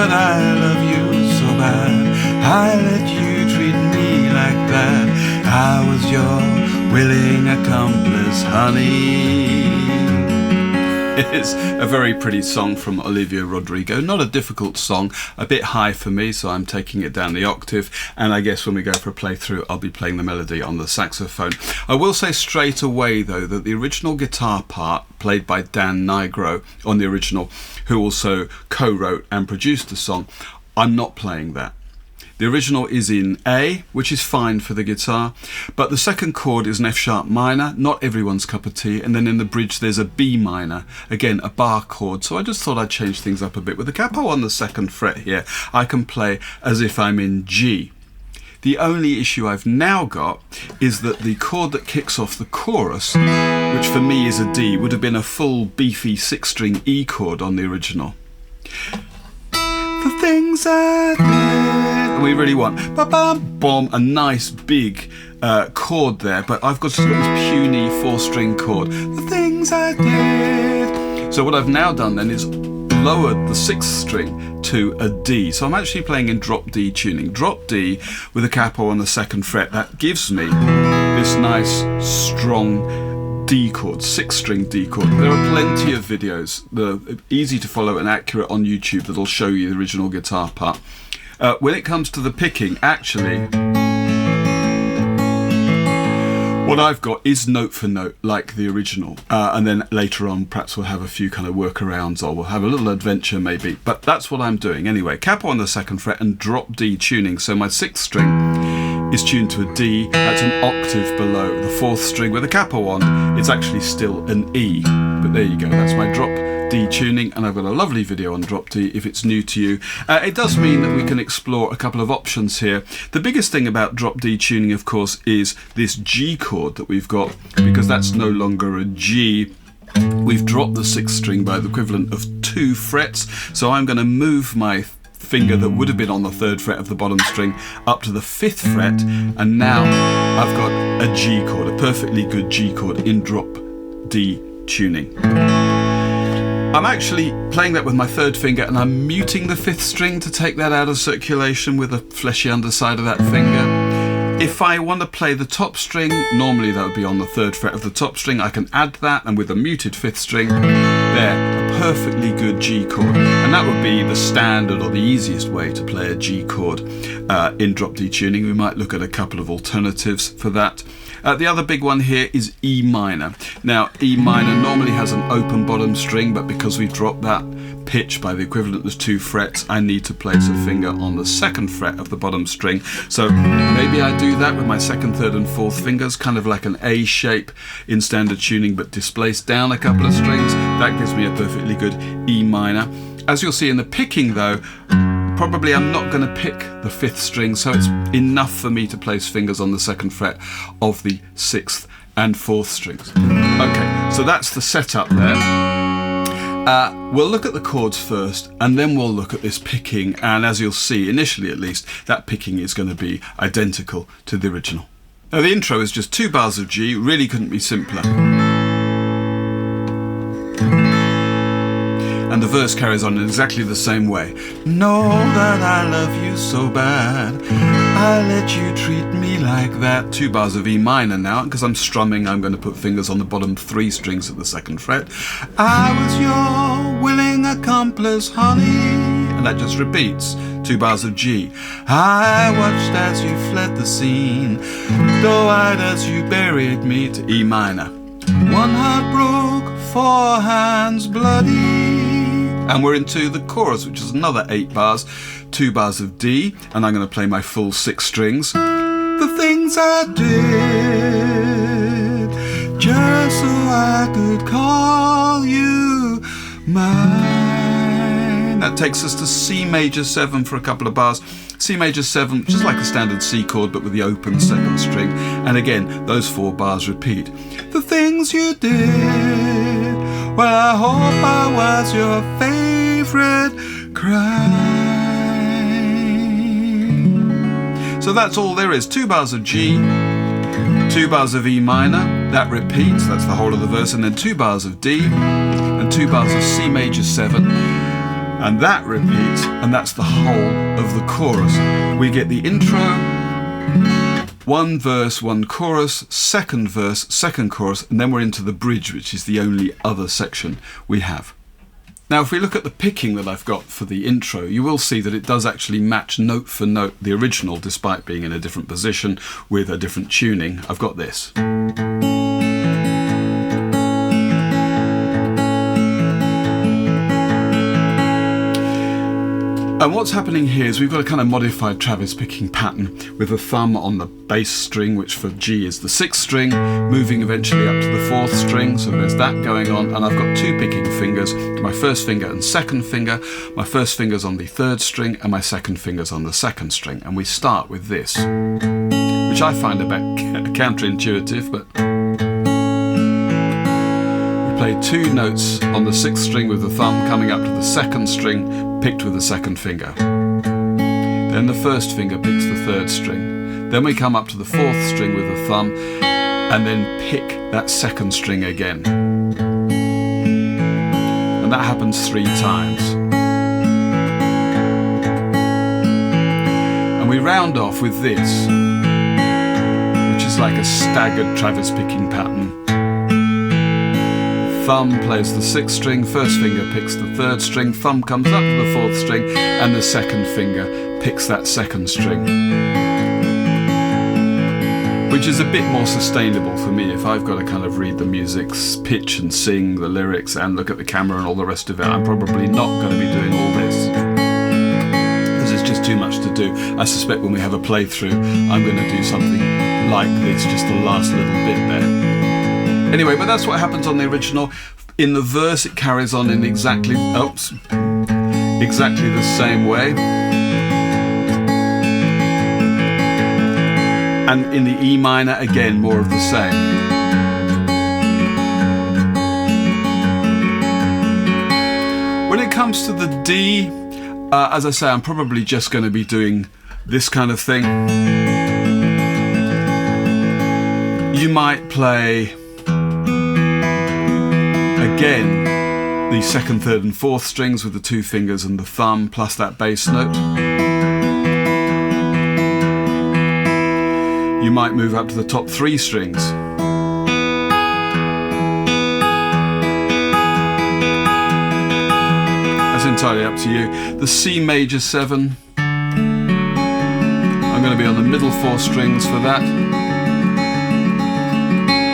that I love you so bad, I let you treat me like that. I was your willing accomplice, honey. It's a very pretty song from Olivia Rodrigo. Not a difficult song, a bit high for me, so I'm taking it down the octave, and I guess when we go for a playthrough I'll be playing the melody on the saxophone. I will say straight away though that the original guitar part, played by Dan Nigro on the original, who also co-wrote and produced the song, I'm not playing that. The original is in A, which is fine for the guitar, but the second chord is an F sharp minor, not everyone's cup of tea, and then in the bridge there's a B minor, again a bar chord, so I just thought I'd change things up a bit. With the capo on the second fret here, I can play as if I'm in G. The only issue I've now got is that the chord that kicks off the chorus, which for me is a D, would have been a full beefy 6-string E chord on the original. The things I did. We really want ba-bam-bom, a nice big chord there, but I've got this puny 4-string chord. The things I did. So what I've now done then is lowered the 6th string to a D. So I'm actually playing in drop D tuning. Drop D with a capo on the 2nd fret. That gives me this nice strong D chord, 6-string D chord. There are plenty of videos, they're easy to follow and accurate on YouTube, that'll show you the original guitar part. When it comes to the picking, actually, what I've got is note for note like the original, and then later on perhaps we'll have a few kind of workarounds, or we'll have a little adventure maybe, but that's what I'm doing anyway. Capo on the 2nd fret and drop D tuning, so my 6th string is tuned to a D, that's an octave below the 4th string. With a capo on, it's actually still an E, but there you go, that's my drop D tuning, and I've got a lovely video on drop D if it's new to you. It does mean that we can explore a couple of options here. The biggest thing about drop D tuning, of course, is this G chord that we've got, because that's no longer a G. We've dropped the 6th string by the equivalent of 2 frets, so I'm going to move my finger that would have been on the 3rd fret of the bottom string up to the 5th fret, and now I've got a G chord, a perfectly good G chord in drop D tuning. I'm actually playing that with my 3rd finger, and I'm muting the 5th string to take that out of circulation with the fleshy underside of that finger. If I want to play the top string, normally that would be on the 3rd fret of the top string, I can add that, and with a muted 5th string, there, a perfectly good G chord. And that would be the standard or the easiest way to play a G chord in drop D tuning. We might look at a couple of alternatives for that. The other big one here is E minor. Now, E minor normally has an open bottom string, but because we've dropped that pitch by the equivalent of 2 frets, I need to place a finger on the 2nd fret of the bottom string. So maybe I do that with my 2nd, 3rd and 4th fingers, kind of like an A shape in standard tuning, but displaced down a couple of strings. That gives me a perfectly good E minor. As you'll see in the picking though, probably I'm not going to pick the 5th string, so it's enough for me to place fingers on the 2nd fret of the 6th and 4th strings. Okay, so that's the setup there. We'll look at the chords first, and then we'll look at this picking, and as you'll see, initially at least, that picking is going to be identical to the original. Now the intro is just 2 bars of G, really couldn't be simpler. And the verse carries on in exactly the same way. Know that I love you so bad, I let you treat me like that. 2 bars of E minor now, because I'm strumming, I'm going to put fingers on the bottom 3 strings of the 2nd fret. I was your willing accomplice, honey. And that just repeats. 2 bars of G. I watched as you fled the scene, doe-eyed as you buried me, to E minor. 1 heart broke, 4 hands bloody. And we're into the chorus, which is another 8 bars, 2 bars of D, and I'm going to play my full 6 strings. The things I did, just so I could call you mine. That takes us to C major 7 for a couple of bars. C major 7, just like a standard C chord, but with the open 2nd string. And again, those 4 bars repeat. The things you did, well, I hope I was your favorite crime. So that's all there is. 2 bars of G, 2 bars of E minor, that repeats, that's the whole of the verse, and then 2 bars of D, and 2 bars of C major 7. and that repeats, and that's the whole of the chorus. We get the intro, one verse, one chorus, second verse, second chorus, and then we're into the bridge, which is the only other section we have. Now, if we look at the picking that I've got for the intro, you will see that it does actually match note for note the original, despite being in a different position with a different tuning. I've got this. And what's happening here is we've got a kind of modified Travis picking pattern with a thumb on the bass string, which for G is the 6th string, moving eventually up to the 4th string, so there's that going on, and I've got two picking fingers, my first finger and second finger. My first finger's on the 3rd string and my second finger's on the 2nd string, and we start with this, which I find a bit counterintuitive, but play two notes on the 6th string with the thumb coming up to the 2nd string, picked with the 2nd finger. Then the 1st finger picks the 3rd string. Then we come up to the 4th string with the thumb and then pick that 2nd string again. And that happens 3 times. And we round off with this, which is like a staggered Travis picking pattern. Thumb plays the 6th string, 1st finger picks the 3rd string, thumb comes up to the 4th string, and the 2nd finger picks that 2nd string. Which is a bit more sustainable for me if I've got to kind of read the music's pitch and sing the lyrics and look at the camera and all the rest of it. I'm probably not going to be doing all this, because it's just too much to do. I suspect when we have a playthrough, I'm going to do something like this, just the last little bit there. Anyway, but that's what happens on the original. In the verse, it carries on in exactly the same way. And in the E minor, again, more of the same. When it comes to the D, as I say, I'm probably just going to be doing this kind of thing. You might play again the 2nd, 3rd and 4th strings with the 2 fingers and the thumb plus that bass note. You might move up to the top 3 strings. That's entirely up to you. The C major 7, I'm going to be on the middle 4 strings for that.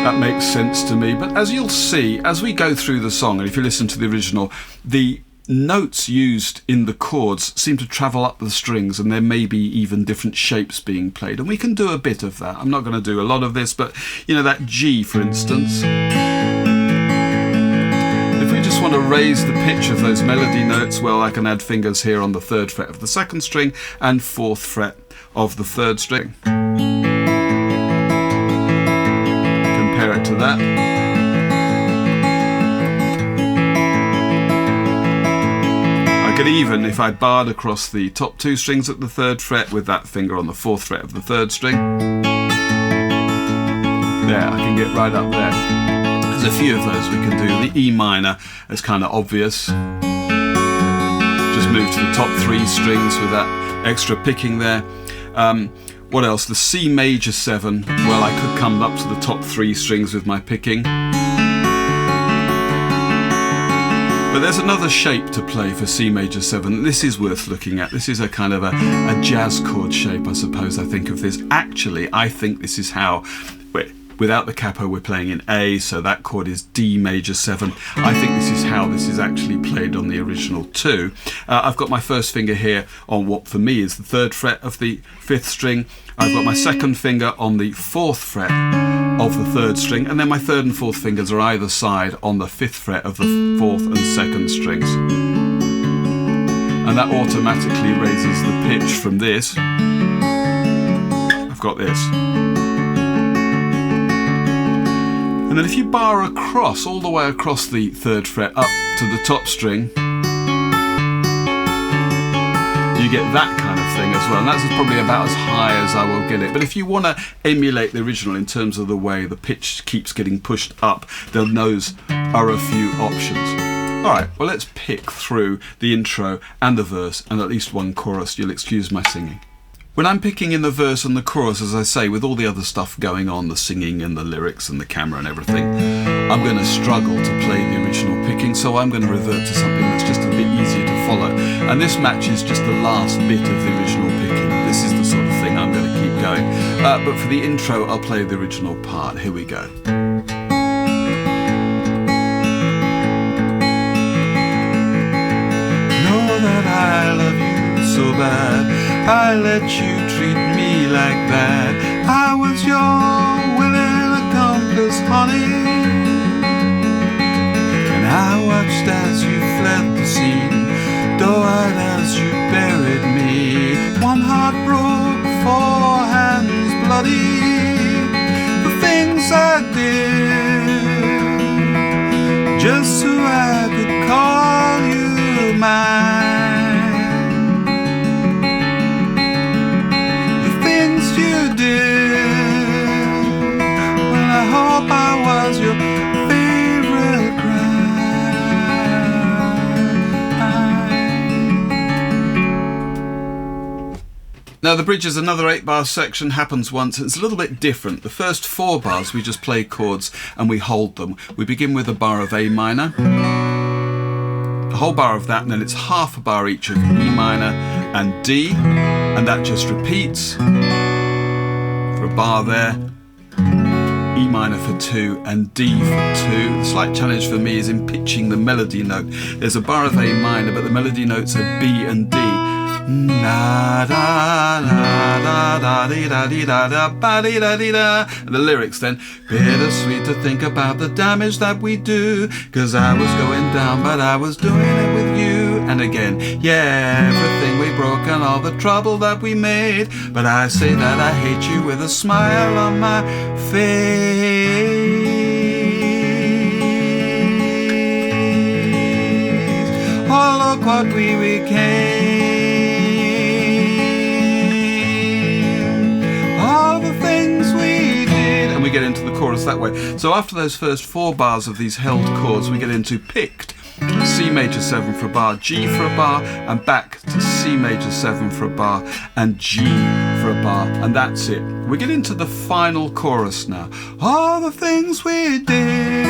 That makes sense to me, but as you'll see, as we go through the song, and if you listen to the original, the notes used in the chords seem to travel up the strings, and there may be even different shapes being played, and we can do a bit of that. I'm not going to do a lot of this, but you know, that G, for instance, if we just want to raise the pitch of those melody notes, well, I can add fingers here on the 3rd fret of the 2nd string and 4th fret of the 3rd string. To that. I could even, if I barred across the top 2 strings at the 3rd fret with that finger on the 4th fret of the 3rd string. There, I can get right up there. There's a few of those we can do. The E minor is kind of obvious. Just move to the top 3 strings with that extra picking there. What else? The C major 7, well, I could come up to the top 3 strings with my picking. But there's another shape to play for C major 7. This is worth looking at. This is a kind of a jazz chord shape, I suppose I think of this. Actually, I think this is how, without the capo, we're playing in A, so that chord is D major 7. I think this is how this is actually played on the original too. I've got my first finger here on what for me is the 3rd fret of the 5th string. I've got my 2nd finger on the 4th fret of the 3rd string, and then my 3rd and 4th fingers are either side on the 5th fret of the 4th and 2nd strings. And that automatically raises the pitch from this. I've got this. And then if you bar across, all the way across the 3rd fret up to the top string, you get that kind of thing as well, and that's probably about as high as I will get it. But if you want to emulate the original in terms of the way the pitch keeps getting pushed up, then those are a few options. Alright, well let's pick through the intro and the verse and at least one chorus. You'll excuse my singing. When I'm picking in the verse and the chorus, as I say, with all the other stuff going on, the singing and the lyrics and the camera and everything, I'm going to struggle to play the original picking, so I'm going to revert to something that's just a bit easier to follow. And this matches just the last bit of the original picking. This is the sort of thing I'm going to keep going. But for the intro, I'll play the original part. Here we go. That I love you so bad, I let you treat me like that. I was your willing accomplice, honey, and I watched as you fled the scene, doe-eyed as you buried me. One heart broke, four hands bloody. The things I did just so I could call you mine. I was your favorite crime. Now the bridge is another 8-bar section, happens once. It's a little bit different. The first 4 bars we just play chords and we hold them. We begin with a bar of A minor, a whole bar of that, and then it's half a bar each of E minor and D, and that just repeats for a bar there. E minor for 2 and D for 2. The slight challenge for me is in pitching the melody note. There's a bar of A minor, but the melody notes are B and D. Na da da da da dee da dee da da ba dee da dee da. And the lyrics then, bittersweet to think about the damage that we do, 'cause I was going down but I was doing it with you. And again, yeah, everything we broke and all the trouble that we made, but I say that I hate you with a smile on my face. Oh, look what we became. We get into the chorus that way. So after those first 4 bars of these held chords, we get into picked, C major 7 for a bar, G for a bar, and back to C major 7 for a bar, and G for a bar, and that's it. We get into the final chorus now. All the things we did,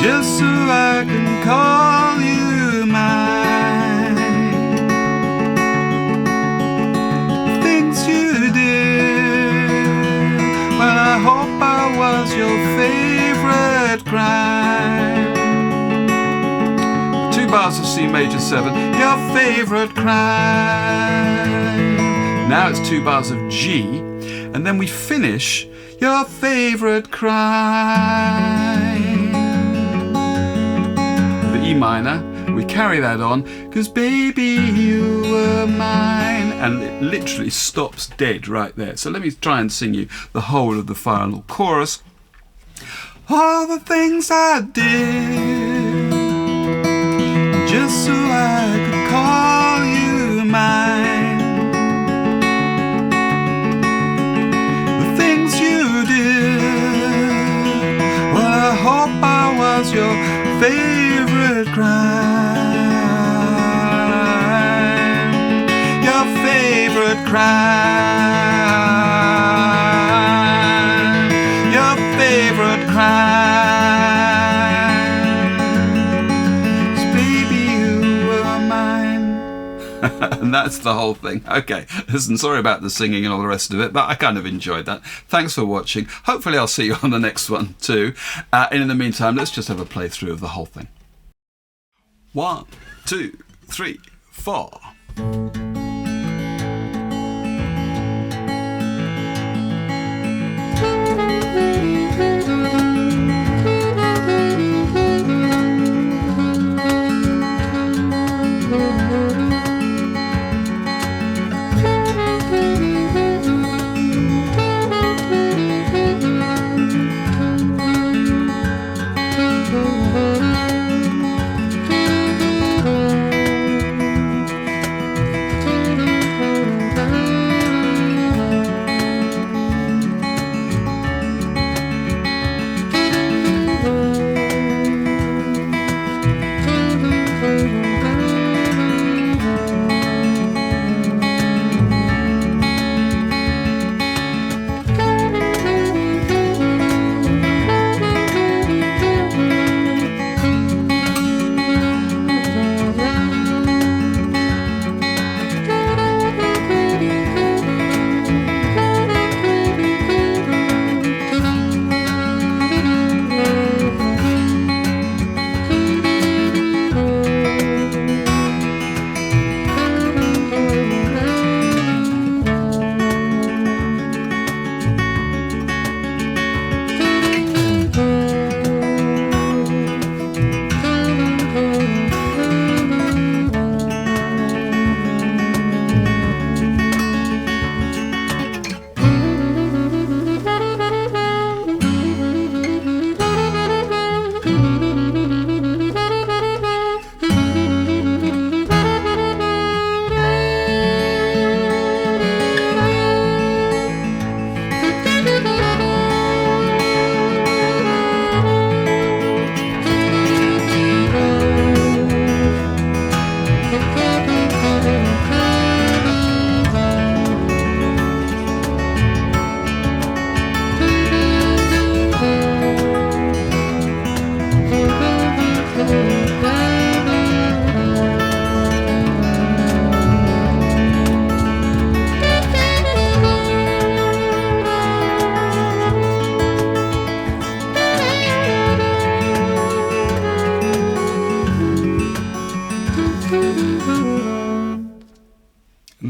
just so I can call you mine. The things you did, well, I hope I was your favorite crime. 2 bars of C major 7, your favorite crime. Now it's 2 bars of G, and then we finish your favorite crime. The E minor, we carry that on, 'cause baby you were mine, and it literally stops dead right there. So let me try and sing you the whole of the final chorus. All the things I did, just so I could call you mine. The things you did, well, I hope I was your favorite crime. Your favorite crime. Your favorite crime. And that's the whole thing. Okay, listen, sorry about the singing and all the rest of it, but I kind of enjoyed that. Thanks for watching. Hopefully I'll see you on the next one too. And in the meantime, let's just have a playthrough of the whole thing. 1, 2, 3, 4.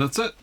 that's it.